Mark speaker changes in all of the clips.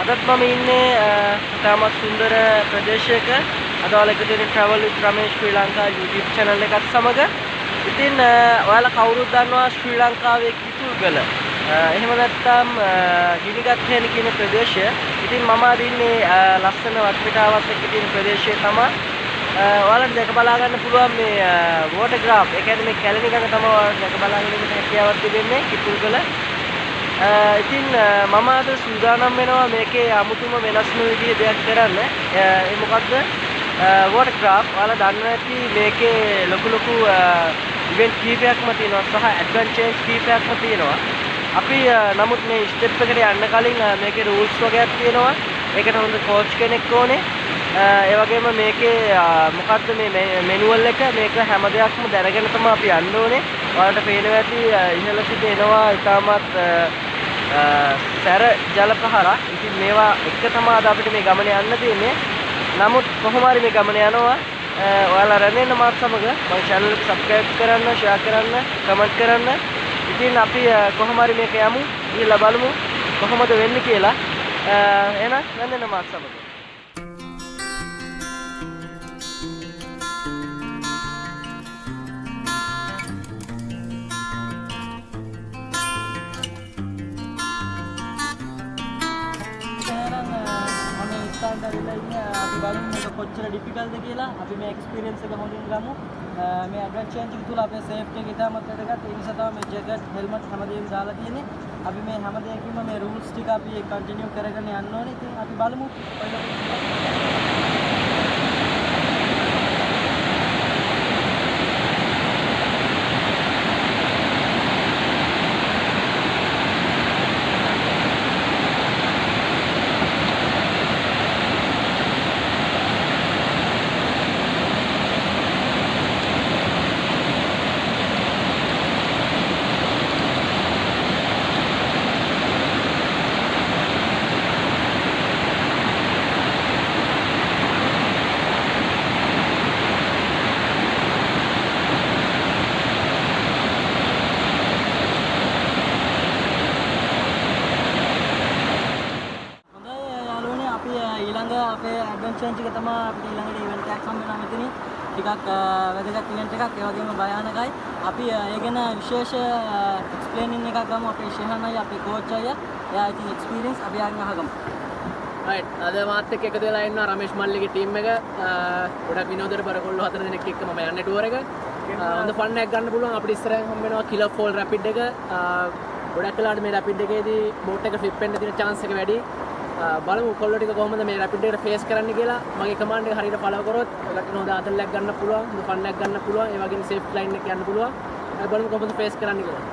Speaker 1: අදත් මම ඉන්නේ තාමත් සුන්දර ප්‍රදේශයක. අද ඔයාලා එකතු වෙන්නේ Travel with Ramesh Sri Lanka YouTube channel එකත් සමග. ඉතින් ඔයාලා කවුරුත් දන්නවා ශ්‍රී ලංකාවේ කිතුල්ගල. එහෙම නැත්නම් ගිනිගත්හෙන කියන ප්‍රදේශය. ඉතින් මම අද ඉන්නේ ලස්සන වටපිටාවත් එක්ක තියෙන ප්‍රදේශය තමයි. ඔයාලට දැක බලා ගන්න පුළුවන් මේ වෝටර් ග්‍රාෆ්. ඒ කියන්නේ මේ කැලණි ගඟ තමයි ඔයාලට දැක බලා ගැනීමට හැකියාවක් තිබෙන්නේ කිතුල්ගල. ඉතින් මම අද සූදානම් වෙනවා මේකේ අමුතුම වෙනස්ම විදිහේ දෙයක් කරන්න. ඒ මොකද්ද? Water graph. ඔයාලා දන්නවා ඇති මේකේ ලොකු ඉවෙන්ට් කීපයක්ම තියෙනවා සහ ඇඩ්වෙන්චර්ස් කීපයක්ම තියෙනවා. අපි නමුත් මේ ස්ටෙප් එකට යන්න කලින් මේකේ රූල්ස් වගේක් තියෙනවා. ඒකට හොඳ කෝච් කෙනෙක් ඕනේ. ඒ වගේම මේකේ මොකද්ද මේ මෙනුවල් එක මේක හැම දෙයක්ම දැනගෙන තමයි අපි යන්න ඕනේ. ඔයාලට පේනවා ඇති ඉහළ සිට එනවා ඉතාමත් සැර ජල ප්‍රහාරක්. ඉතින් මේවා එක තමයි අද අපිට මේ ගමන යන්න තියෙන්නේ. නමුත් කොහොම හරි මේ ගමන යනවා. ඔයාලා රැඳෙන්න මාත් සමග මගේ channel එක subscribe කරන්න, share කරන්න, comment කරන්න. ඉතින් අපි කොහොම හරි මේක යමු. ඉතින් බලමු කොහොමද වෙන්නේ කියලා. එහෙනම් රැඳෙන්න මාත් සමග. අපි බලමු මේක කොච්චර ඩිෆිකල්ට්ද කියලා. අපි මේ එක්ස්පීරියන්ස් එක හොඳින් ගමු. මේ ඇඩ්වෙන්චර් එක තුල අපේ සේෆ්ටි එක ඉතාමත් වැදගත්. ඒ නිසා තමයි මේ ජැකට්, හෙල්මට් හැමදේම දාලා තියෙන්නේ. අපි මේ හැම දෙයකින්ම මේ රූල්ස් ටික අපි කන්ටිනියු කරගෙන යන්න ඕනේ. ඉතින් අපි බලමු. අපේ ඇඩ්වෙන්චර් එක තමයි අපිට ඊළඟට ඉවෙන්ට් එකක් හම්බ වෙනවා මෙතන. ටිකක් වැදගත් ඉවෙන්ට් එකක්. ඒ වගේම භයානකයි. අපි ඒ ගැන විශේෂ එක්ස්ප්ලේනින් එකක් ගමු අපේ ශෙහානයි අපේ කෝච් අයියා. එයා ඉතින් එක්ස්පීරියන්ස් අපි ආගෙන අහගමු.
Speaker 2: රයිට්. අද මාත් එක්ක එකතු වෙලා ඉන්නවා රමේෂ් මල්ලිගේ ටීම් එක. ගොඩක් විනෝදයට බර කොල්ලෝ 4 දෙනෙක් එක්ක මම යන්නේ ටුවර් එක. හොඳ ෆන් එකක් ගන්න පුළුවන්. අපිට ඉස්සරහින් හම්බ වෙනවා කිලර් ෆෝල් රැපිඩ් එක. ගොඩක් වෙලාවට මේ රැපිඩ් එකේදී බෝට් එක ෆ්ලිප් වෙන්න තියෙන chance එක වැඩි. බලමු කොල්ලෝ ටික කොහොමද මේ රැපිඩ් එකට ෆේස් කරන්න කියලා. මගේ කමාන්ඩ් එක හරියට ෆලෝ කරොත් ඔයගොල්ලෝ හොඳ ආතල්ලයක් ගන්න පුළුවන්, හොඳ ෆන් එකක් ගන්න පුළුවන්. ඒ වගේම සේෆ් ලයින් එක යන්න පුළුවන්. බලමු කොහොමද ෆේස් කරන්න කියලා.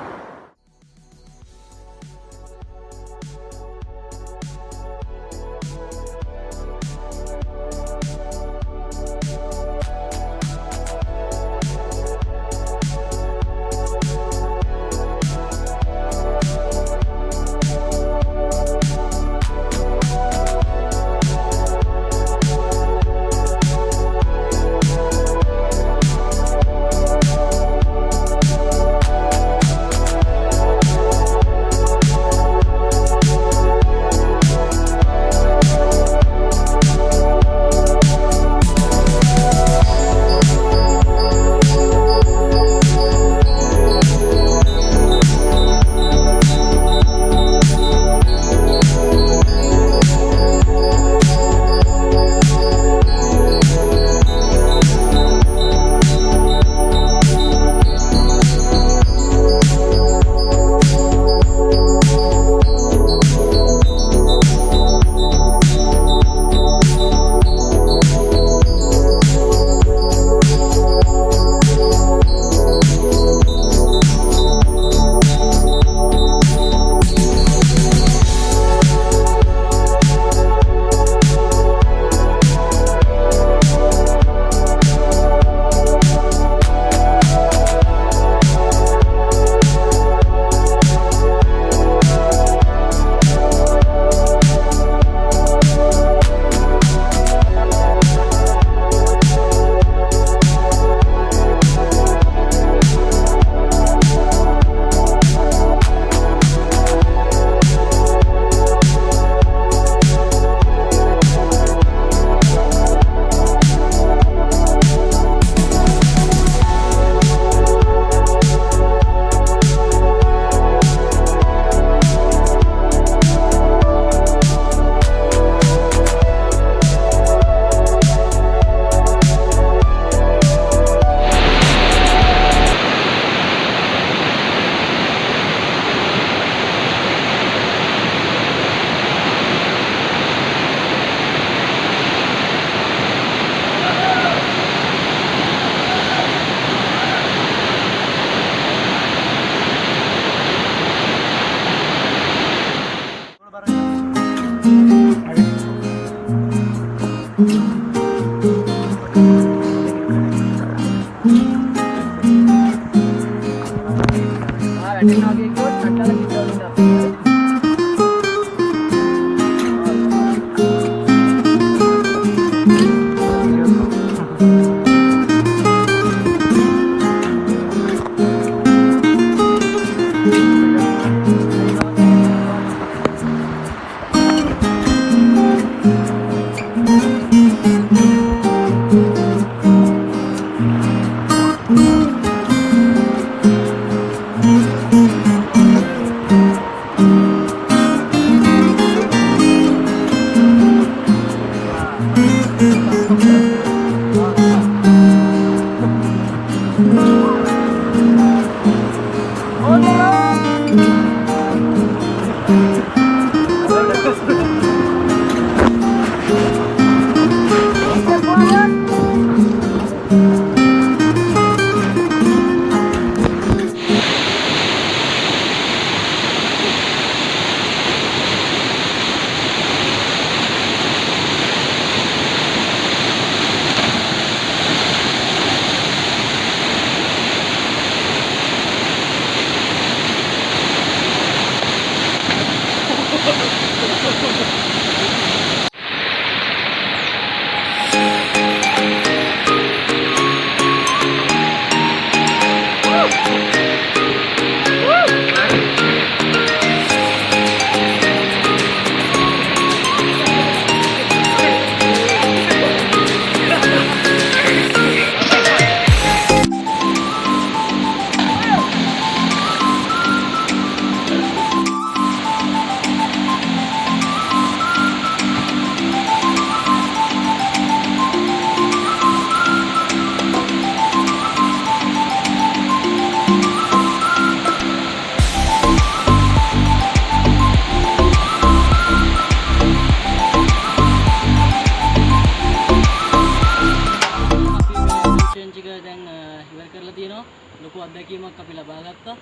Speaker 2: වගකීමක් අපි ලබා ගත්තා.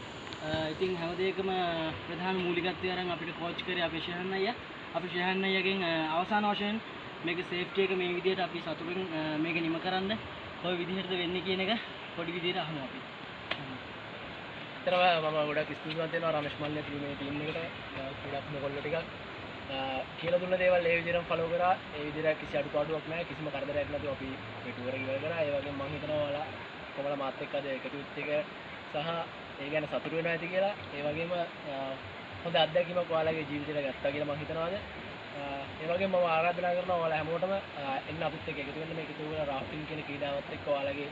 Speaker 2: ඉතින් හැම දෙයකම ප්‍රධාන මූලිකත්වය අරන් අපිට කෝච් කරේ අපේ ශහන් අයියා. අපි ශහන් අයියාගෙන් අවසාන වශයෙන් මේක සේෆ්ටි එක මේ විදිහට අපි සතුටින් මේක නිම කරන්න කොයි විදිහටද වෙන්නේ කියන එක පොඩි විදිහට අහමු අපි.
Speaker 1: ඇත්තටම මම ගොඩක් ස්තුතිවන්ත වෙනවා රමේෂ් මල්ලියා මේ ටීම් එකට ගොඩක් මොකල්ල ටිකක් කියලා දුන්න දේවල් ඒ විදිහටම ෆලෝ කරා. ඒ විදිහට කිසි අඩුපාඩුවක් නැහැ. කිසිම කරදරයක් නැතුව අපි මේ ටුවර් එක ඉවර කරා. ඒ වගේම මම හිතනවා ඔයාලා කොහමද මාත් එක්ක අද එකතු වෙච්ච එක සහ ඒ ගැන සතුටු වෙනවා ඇති කියලා. ඒ වගේම හොඳ අත්දැකීමක් ඔයාලගේ ජීවිතේට ගත්තා කියලා මම හිතනවාද. ඒ වගේම මම ආරාධනා කරනවා ඔයාලා හැමෝටම එන්න අපිත් එක්ක එකතු වෙන්න මේ කිතුගල රාෆ්ටිං කියන ක්‍රීඩාවත් එක්ක ඔයාලගේ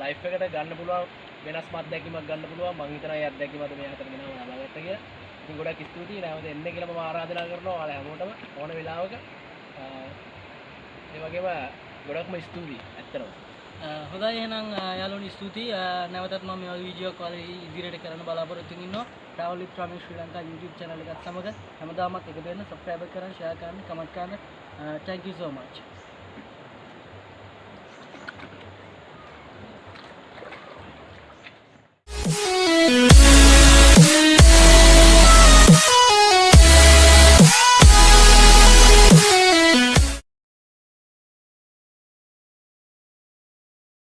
Speaker 1: ලයිෆ් එකට ගන්න පුළුවන් වෙනස්ම අත්දැකීමක් ගන්න පුළුවන්. මම හිතනවා ඒ අත්දැකීම අද මේ හතර දිනම ලබා ගත්තා කියලා. ඉතින් ගොඩක් ස්තුතියි. නැවත එන්න කියලා මම ආරාධනා කරනවා ඔයාලා හැමෝටම ඕන වෙලාවක. ඒ වගේම ගොඩක්ම ස්තුතියි ඇත්තටම.
Speaker 2: හොඳයි එහෙනම් යාළුවනි ස්තුතියි. නැවතත් මම මේ වගේ වීඩියෝවක් ඔයාලා ඉදිරියට කරන්න බලාපොරොත්තු වෙනවා. Travel SriLanka YouTube channel එකත් සමග හැමදාමත් එකතු වෙන්න, subscribe කරන්න, share කරන්න, comment කරන්න. Thank you so much.